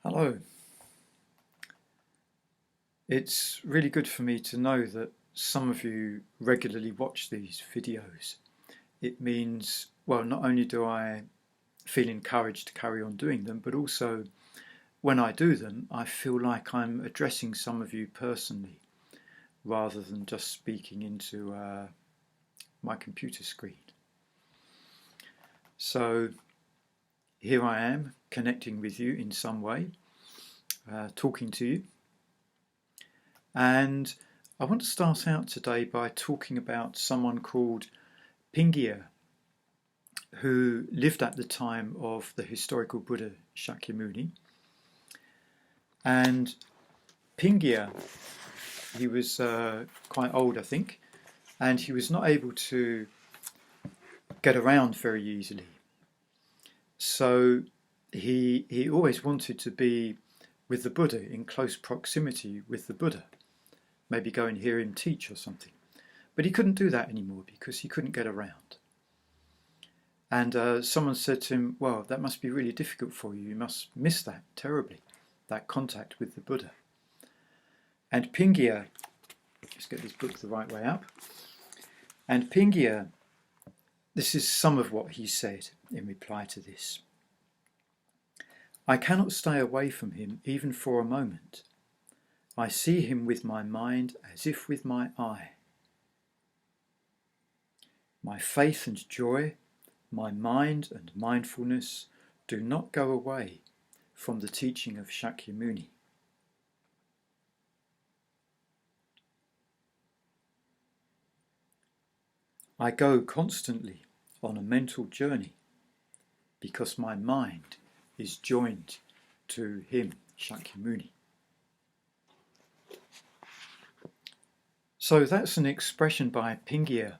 Hello. It's really good for me to know that some of you regularly watch these videos. It means, well, not only do I feel encouraged to carry on doing them, but also when I do them, I feel like I'm addressing some of you personally rather than just speaking into my computer screen. So here I am connecting with you in some way, talking to you. And I want to start out today by talking about someone called Pingaya, who lived at the time of the historical Buddha Shakyamuni. And Pingaya, he was quite old, I think, and he was not able to get around very easily. So he always wanted to be with the Buddha, in close proximity with the Buddha. Maybe go and hear him teach or something. But he couldn't do that anymore because he couldn't get around. And someone said to him, well, that must be really difficult for you. You must miss that terribly, that contact with the Buddha. And Pingaya, let's get this book the right way up. And Pingaya, this is some of what he said in reply to this. I cannot stay away from him even for a moment. I see him with my mind as if with my eye. My faith and joy, my mind and mindfulness do not go away from the teaching of Shakyamuni. I go constantly on a mental journey because my mind is joined to him, Shakyamuni. So that's an expression by Pingaya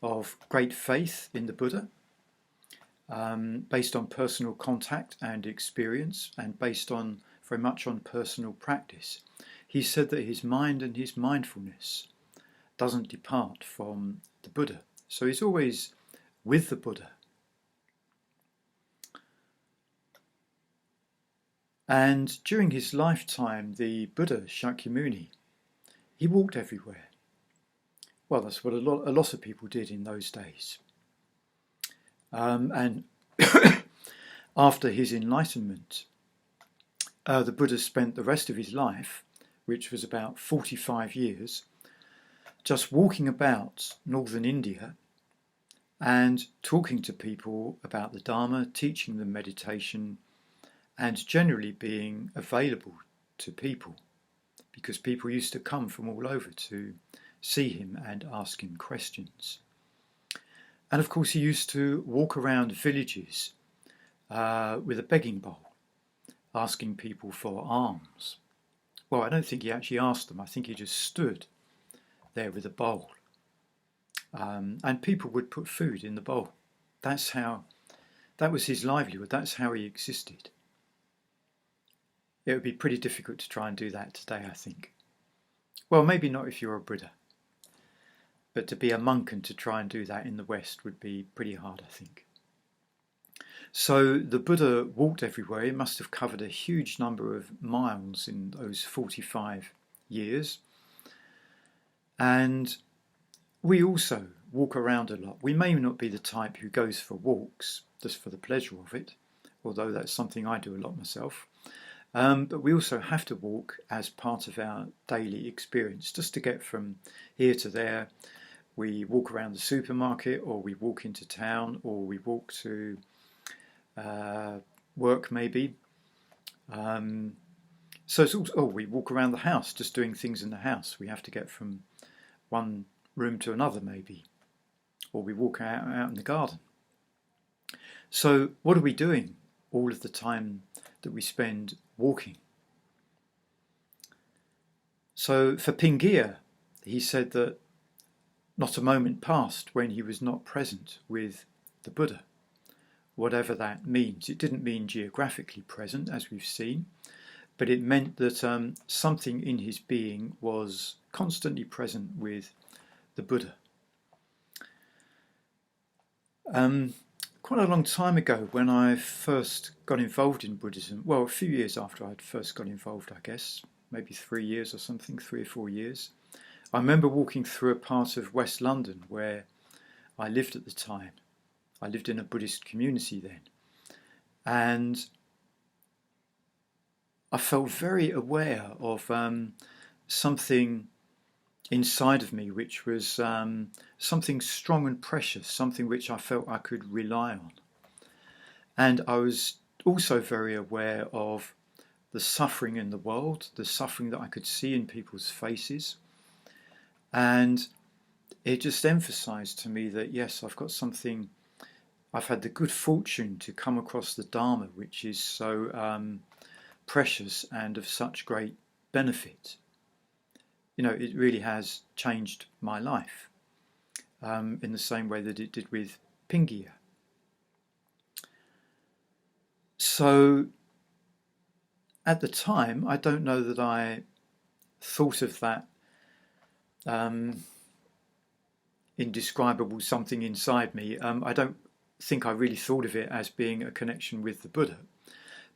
of great faith in the Buddha, based on personal contact and experience, and based on very much on personal practice. He said that his mind and his mindfulness doesn't depart from the Buddha. So he's always with the Buddha. And during his lifetime, the Buddha Shakyamuni, he walked everywhere. Well, that's what a lot of people did in those days. And after his enlightenment, the Buddha spent the rest of his life, which was about 45 years, just walking about northern India and talking to people about the Dharma, teaching them meditation, and generally being available to people, because people used to come from all over to see him and ask him questions. And of course he used to walk around villages with a begging bowl, asking people for alms. Well, I don't think he actually asked them. I think he just stood there with a bowl. And people would put food in the bowl. That was his livelihood. That's how he existed. It would be pretty difficult to try and do that today, I think. Well, maybe not if you're a Buddha. But to be a monk and to try and do that in the West would be pretty hard, I think. So the Buddha walked everywhere. He must have covered a huge number of miles in those 45 years. And we also walk around a lot. We may not be the type who goes for walks just for the pleasure of it, although that's something I do a lot myself. But we also have to walk as part of our daily experience, just to get from here to there. We walk around the supermarket, or we walk into town, or we walk to work maybe. So it's also, we walk around the house, just doing things in the house. We have to get from one room to another maybe, or we walk out in the garden. So what are we doing all of the time that we spend walking? So for Pingaya, he said that not a moment passed when he was not present with the Buddha, whatever that means. It didn't mean geographically present, as we've seen, but it meant that something in his being was constantly present with the Buddha. quite a long time ago, when I first got involved in Buddhism, well, a few years after I'd first got involved, I guess, maybe 3 years or something, 3 or 4 years, I remember walking through a part of West London where I lived at the time. I lived in a Buddhist community then. And I felt very aware of something inside of me which was something strong and precious, something which I felt I could rely on. And I was also very aware of the suffering in the world, the suffering that I could see in people's faces. And it just emphasized to me that, yes, I've got something, I've had the good fortune to come across the Dharma, which is so precious and of such great benefit. You know, it really has changed my life in the same way that it did with Pingaya. So at the time, I don't know that I thought of that indescribable something inside me. I don't think I really thought of it as being a connection with the Buddha,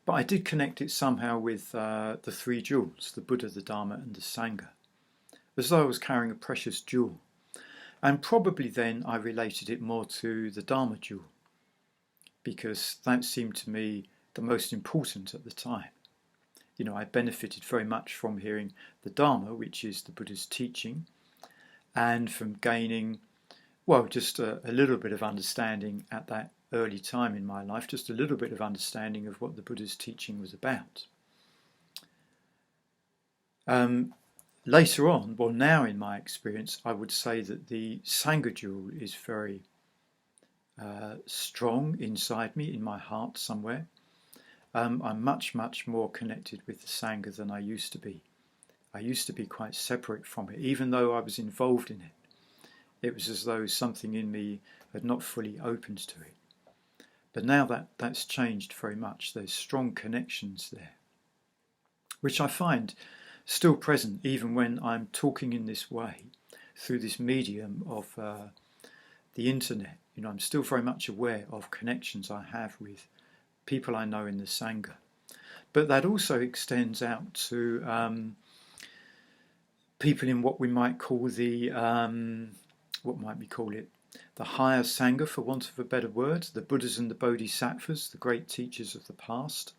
but I did connect it somehow with the three jewels, the Buddha, the Dharma and the Sangha, as though I was carrying a precious jewel. And probably then I related it more to the Dharma jewel, because that seemed to me the most important at the time. You know, I benefited very much from hearing the Dharma, which is the Buddha's teaching, and from gaining, well, just a little bit of understanding at that early time in my life, just a little bit of understanding of what the Buddha's teaching was about. Later on, well, now in my experience, I would say that the Sangha jewel is very strong inside me, in my heart somewhere. I'm much, much more connected with the Sangha than I used to be. I used to be quite separate from it, even though I was involved in it. It was as though something in me had not fully opened to it. But now that's changed very much. There's strong connections there, which I find still present even when I'm talking in this way through this medium of the internet. You know, I'm still very much aware of connections I have with people I know in the Sangha. But that also extends out to people in what we might call the, what might we call it? The higher Sangha, for want of a better word, the Buddhas and the Bodhisattvas, the great teachers of the past.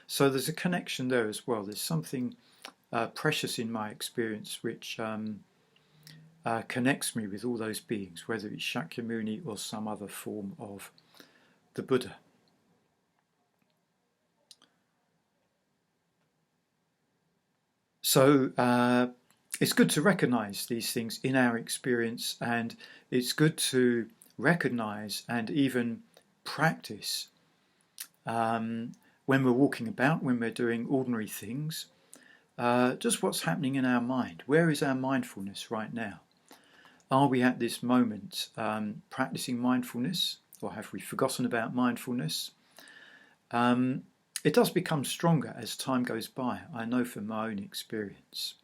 So there's a connection there as well. There's something precious in my experience which connects me with all those beings, whether it's Shakyamuni or some other form of the Buddha. So it's good to recognize these things in our experience, and it's good to recognize and even practice when we're walking about, when we're doing ordinary things, just what's happening in our mind. Where is our mindfulness right now? Are we at this moment practicing mindfulness, or have we forgotten about mindfulness? It does become stronger as time goes by, I know from my own experience.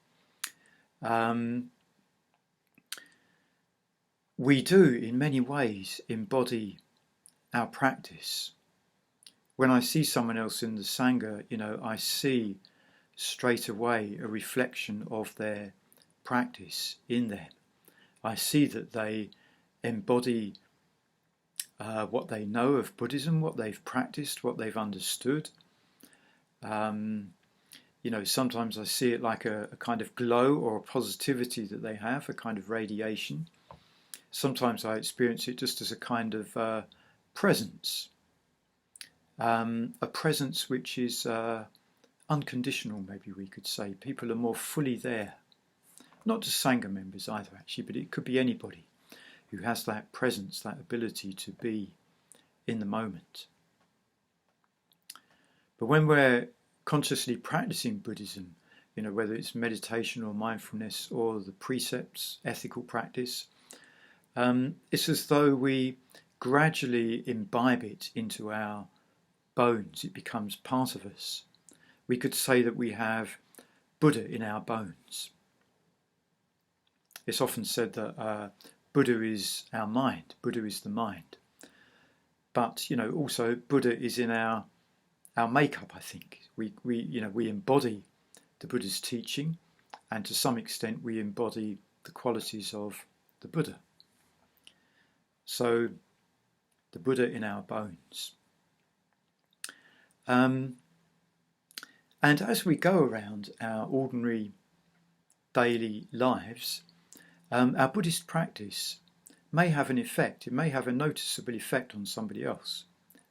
We do, in many ways, embody our practice. When I see someone else in the Sangha, you know, I see straight away a reflection of their practice in them. I see that they embody what they know of Buddhism, what they've practiced, what they've understood. You know, sometimes I see it like a kind of glow or a positivity that they have, a kind of radiation. Sometimes I experience it just as a kind of presence, a presence which is unconditional, maybe we could say. People are more fully there. Not just Sangha members either, actually, but it could be anybody who has that presence, that ability to be in the moment. But when we're consciously practicing Buddhism, you know, whether it's meditation or mindfulness or the precepts, ethical practice, it's as though we gradually imbibe it into our bones. It becomes part of us. We could say that we have Buddha in our bones. It's often said that Buddha is our mind. Buddha is the mind. but also Buddha is in our makeup. I think we embody the Buddha's teaching, and to some extent we embody the qualities of the Buddha. So the Buddha in our bones. And as we go around our ordinary daily lives, our Buddhist practice may have an effect. It may have a noticeable effect on somebody else.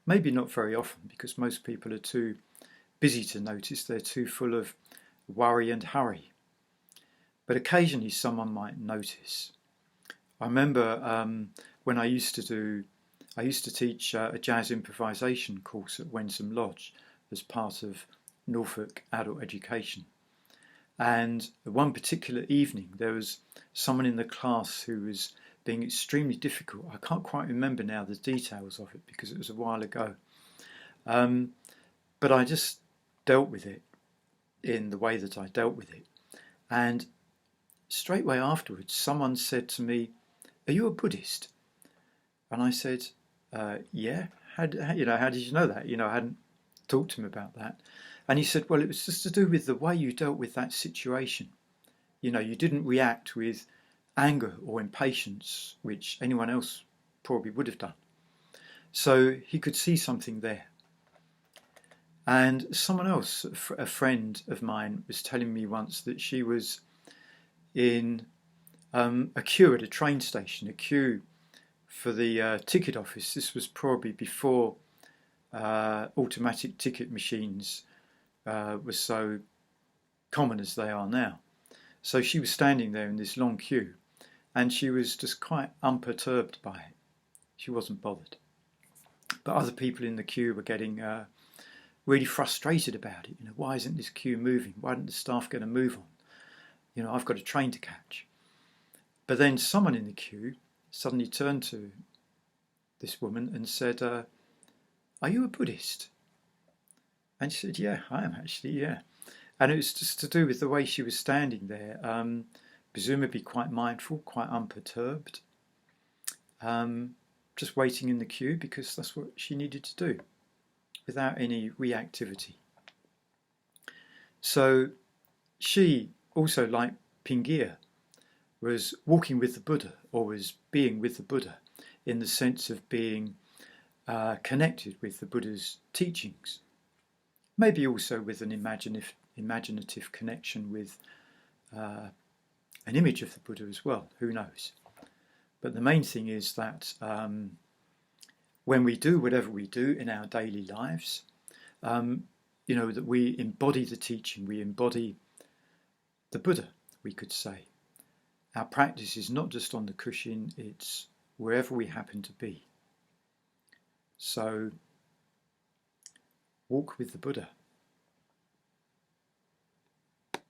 Maybe not very often, because most people are too busy to notice. They're too full of worry and hurry. But occasionally someone might notice. I remember when I used to teach a jazz improvisation course at Wensum Lodge as part of Norfolk adult education. And one particular evening, there was someone in the class who was being extremely difficult. I can't quite remember now the details of it because it was a while ago. But I just dealt with it in the way that I dealt with it. And straightway afterwards, someone said to me, "Are you a Buddhist?" And I said, "Yeah. How did you know that?" I hadn't talked to him about that. And he said, "Well, it was just to do with the way you dealt with that situation. You didn't react with anger or impatience, which anyone else probably would have done." So he could see something there. And someone else, a friend of mine, was telling me once that she was in a queue at a train station, a queue for the ticket office. This was probably before automatic ticket machines were so common as they are now. So she was standing there in this long queue, and she was just quite unperturbed by it. She wasn't bothered. But other people in the queue were getting really frustrated about it. Why isn't this queue moving? Why aren't the staff going to move on? I've got a train to catch. But then someone in the queue suddenly turned to this woman and said, "Are you a Buddhist?" And she said, "Yeah, I am actually, yeah." And it was just to do with the way she was standing there, presumably quite mindful, quite unperturbed, just waiting in the queue because that's what she needed to do, without any reactivity. So she, also like Pingaya, was walking with the Buddha, or was being with the Buddha, in the sense of being connected with the Buddha's teachings. Maybe also with an imaginative connection with an image of the Buddha as well, who knows. But the main thing is that when we do whatever we do in our daily lives, that we embody the teaching, we embody the Buddha, we could say. Our practice is not just on the cushion, it's wherever we happen to be. So walk with the Buddha.